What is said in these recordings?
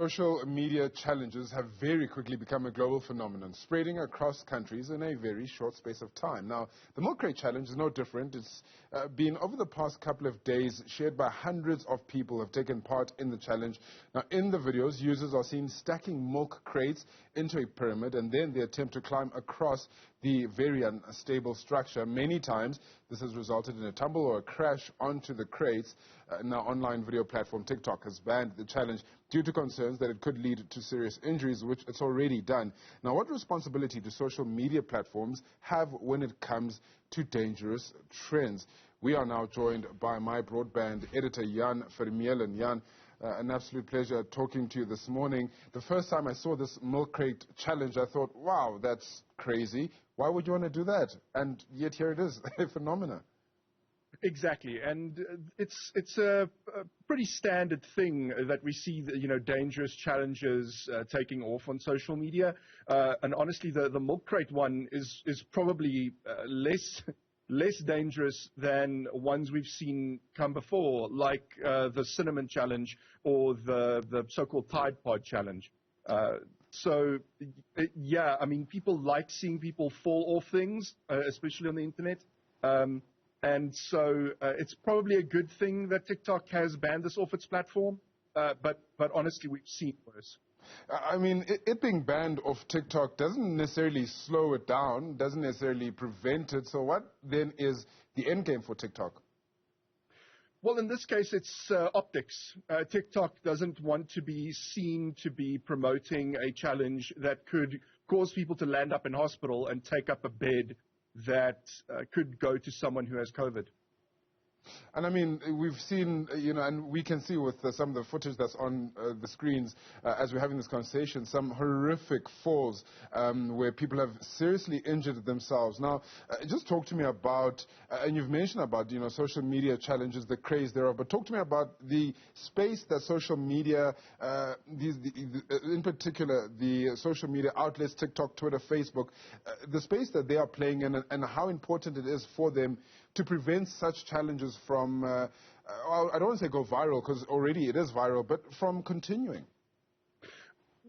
Social media challenges have very quickly become a global phenomenon, spreading across countries in a very short space of time. Now, the milk crate challenge is no different. It's been, over the past couple of days, shared by hundreds of people who have taken part in the challenge. Now, in the videos, users are seen stacking milk crates into a pyramid, and then they attempt to climb across the very unstable structure. Many times, this has resulted in a tumble or a crash onto the crates. Now, online video platform TikTok has banned the challenge due to concerns that it could lead to serious injuries, which it's already done. Now, what responsibility do social media platforms have when it comes to dangerous trends? We are now joined by MyBroadband Editor, Vermeulem. Jan, an absolute pleasure talking to you this morning. The first time I saw this milk crate challenge, I thought, wow, that's crazy. Why would you want to do that? And yet here it is, a phenomenon. Exactly, and it's a pretty standard thing that we see, dangerous challenges taking off on social media. And honestly, the milk crate one is probably less dangerous than ones we've seen come before, like the cinnamon challenge or the so-called Tide Pod challenge. Yeah, I mean, people like seeing people fall off things, especially on the internet. And so it's probably a good thing that TikTok has banned this off its platform. But honestly, we've seen worse. I mean, it being banned off TikTok doesn't necessarily slow it down, doesn't necessarily prevent it. So what then is the end game for TikTok? Well, in this case, it's optics. TikTok doesn't want to be seen to be promoting a challenge that could cause people to land up in hospital and take up a bed that could go to someone who has COVID. And I mean, we've seen, and we can see with some of the footage that's on the screens as we're having this conversation, some horrific falls where people have seriously injured themselves. Now, just talk to me about, and you've mentioned about, social media challenges, the craze thereof, but talk to me about the space that social media, in particular, the social media outlets, TikTok, Twitter, Facebook, the space that they are playing in and how important it is for them to prevent such challenges from, I don't want to say go viral, because already it is viral, but from continuing?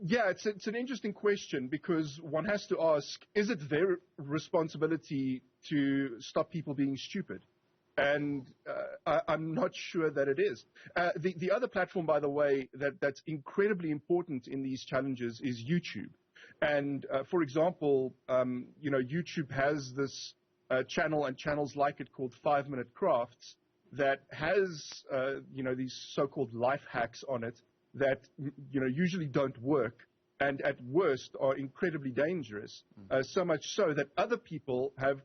Yeah, it's an interesting question, because one has to ask, is it their responsibility to stop people being stupid? And I'm not sure that it is. The other platform, by the way, that's incredibly important in these challenges is YouTube. And for example, YouTube has this channel and channels like it called 5-Minute Crafts that has, these so-called life hacks on it that, usually don't work and at worst are incredibly dangerous. So much so that other people have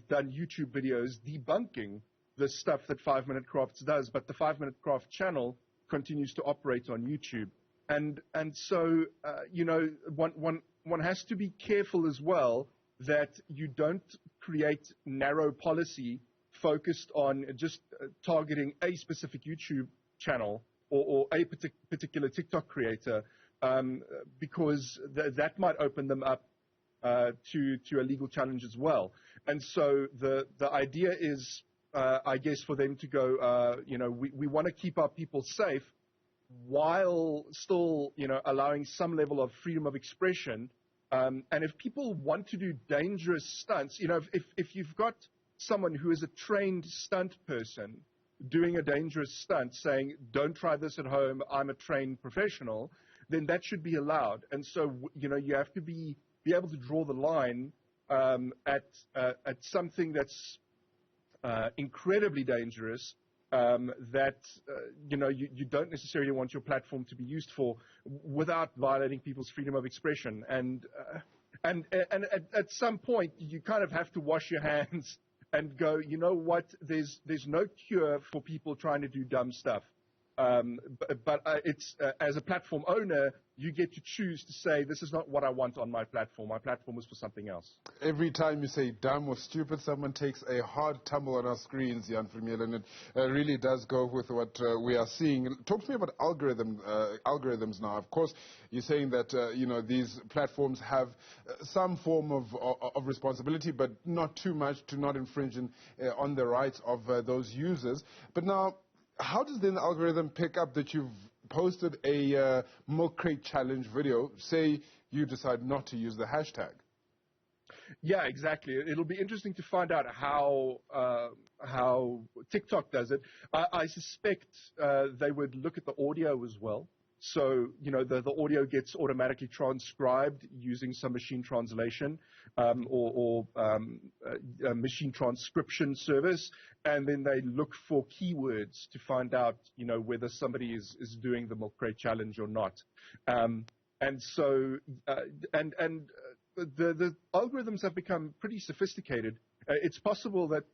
done YouTube videos debunking the stuff that 5-Minute Crafts does, but the 5-Minute Craft channel continues to operate on YouTube. And so, one has to be careful as well that you don't create narrow policy focused on just targeting a specific YouTube channel or a particular TikTok creator, because that might open them up to a legal challenge as well. And so the idea is, I guess, for them to go, we want to keep our people safe while still, allowing some level of freedom of expression. And if people want to do dangerous stunts, if you've got someone who is a trained stunt person doing a dangerous stunt saying, don't try this at home, I'm a trained professional, then that should be allowed. And so, you have to be able to draw the line at something that's incredibly dangerous, that you don't necessarily want your platform to be used for without violating people's freedom of expression. And at some point you kind of have to wash your hands and go, you know what, there's no cure for people trying to do dumb stuff. But it's as a platform owner, you get to choose to say, this is not what I want on my platform. My platform is for something else. Every time you say dumb or stupid, someone takes a hard tumble on our screens, Vermeulem, and it really does go with what we are seeing. Talk to me about algorithms now. Of course, you're saying that these platforms have some form of responsibility, but not too much to not infringe on the rights of those users. But now, how does then the algorithm pick up that you've posted a milk crate challenge video, say you decide not to use the hashtag. Yeah, exactly. It'll be interesting to find out how TikTok does it. I suspect they would look at the audio as well. So, the audio gets automatically transcribed using some machine translation or a machine transcription service, and then they look for keywords to find out, whether somebody is doing the milk crate challenge or not. The algorithms have become pretty sophisticated. It's possible that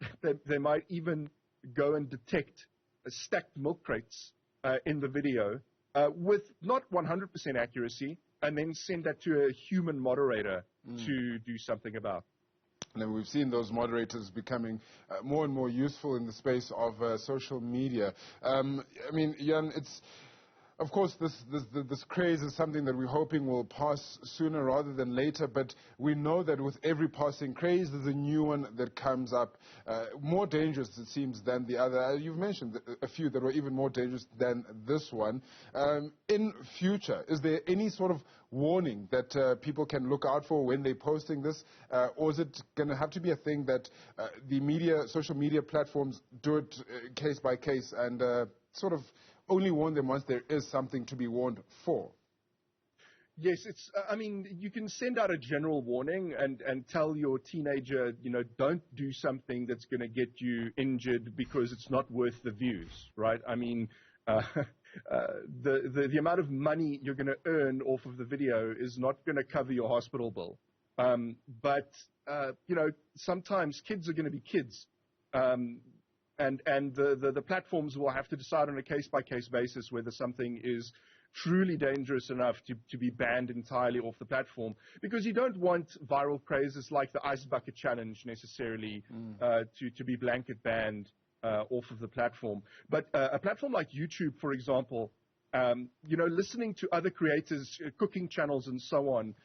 they might even go and detect stacked milk crates in the video with not 100% accuracy, and then send that to a human moderator to do something about. And then we've seen those moderators becoming more and more useful in the space of social media. I mean, Jan, of course, this craze is something that we're hoping will pass sooner rather than later, but we know that with every passing craze, there's a new one that comes up, more dangerous, it seems, than the other. You've mentioned a few that were even more dangerous than this one. In future, is there any sort of warning that people can look out for when they're posting this, or is it going to have to be a thing that the social media platforms do it case by case and sort of only warn them once there is something to be warned for? Yes, you can send out a general warning and tell your teenager, don't do something that's going to get you injured because it's not worth the views, right? I mean, the amount of money you're going to earn off of the video is not going to cover your hospital bill. But sometimes kids are going to be kids. And the platforms will have to decide on a case-by-case basis whether something is truly dangerous enough to be banned entirely off the platform, because you don't want viral crazes like the ice bucket challenge necessarily to be blanket banned off of the platform. But a platform like YouTube, for example, listening to other creators, cooking channels and so on,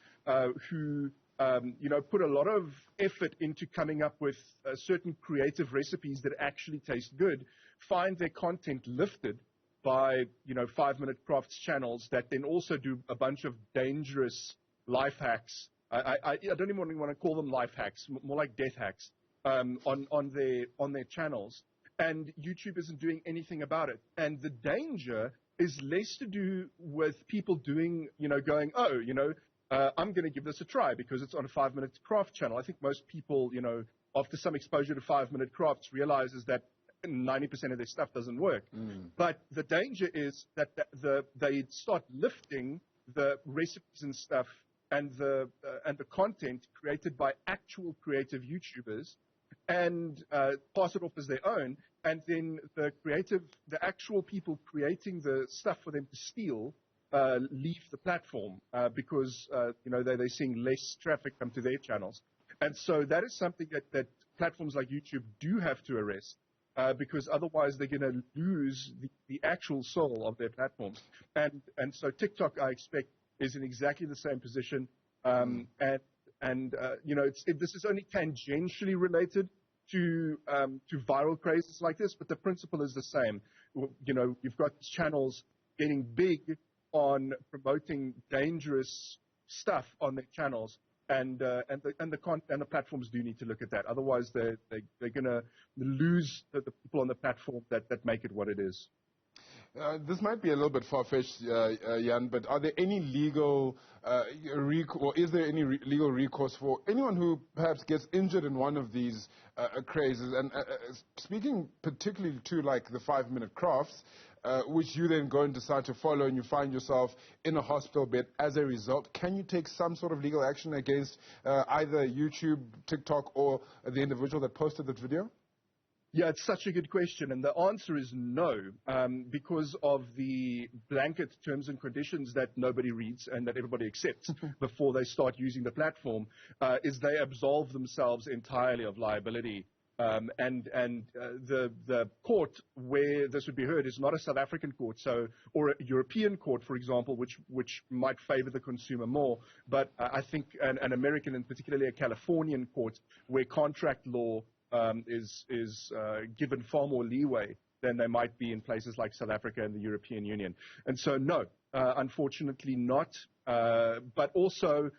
who put a lot of effort into coming up with certain creative recipes that actually taste good, find their content lifted by, 5-minute crafts channels that then also do a bunch of dangerous life hacks. I don't even want to call them life hacks, more like death hacks, on their channels. And YouTube isn't doing anything about it. And the danger is less to do with people doing, going, I'm going to give this a try because it's on a 5-minute craft channel. I think most people, after some exposure to 5-minute crafts, realizes that 90% of their stuff doesn't work. But the danger is that they start lifting the recipes and stuff and the content created by actual creative YouTubers and pass it off as their own. And then the actual people creating the stuff for them to steal leave the platform because they're seeing less traffic come to their channels. And so that is something that platforms like YouTube do have to arrest, because otherwise they're going to lose the actual soul of their platforms. And so TikTok, I expect, is in exactly the same position. This is only tangentially related to viral crazes like this, but the principle is the same. You've got channels getting big on promoting dangerous stuff on their channels, and the platforms do need to look at that. Otherwise, they're going to lose the people on the platform that make it what it is. This might be a little bit far-fetched, Jan, but are there any legal is there any legal recourse for anyone who perhaps gets injured in one of these crazes? And speaking particularly to like the 5-minute crafts, which you then go and decide to follow, and you find yourself in a hospital bed as a result, can you take some sort of legal action against either YouTube, TikTok, or the individual that posted that video? Yeah, it's such a good question, and the answer is no, because of the blanket terms and conditions that nobody reads and that everybody accepts before they start using the platform, is they absolve themselves entirely of liability. The court where this would be heard is not a South African court, or a European court, for example, which might favor the consumer more, but I think an American and particularly a Californian court where contract law is given far more leeway than they might be in places like South Africa and the European Union. And so, no, unfortunately not. But also,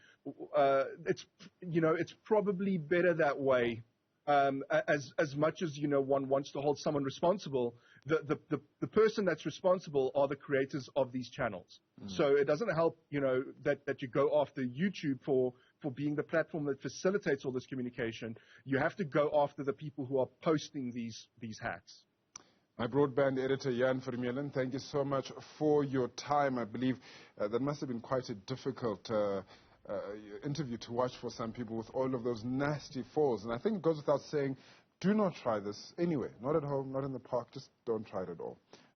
it's probably better that way. As much as one wants to hold someone responsible, the person that's responsible are the creators of these channels. So it doesn't help that you go after YouTube for being the platform that facilitates all this communication. You have to go after the people who are posting these hacks. My broadband editor, Vermeulem, thank you so much for your time. I believe that must have been quite a difficult interview to watch for some people with all of those nasty falls. And I think it goes without saying, do not try this anywhere. Not at home, not in the park. Just don't try it at all.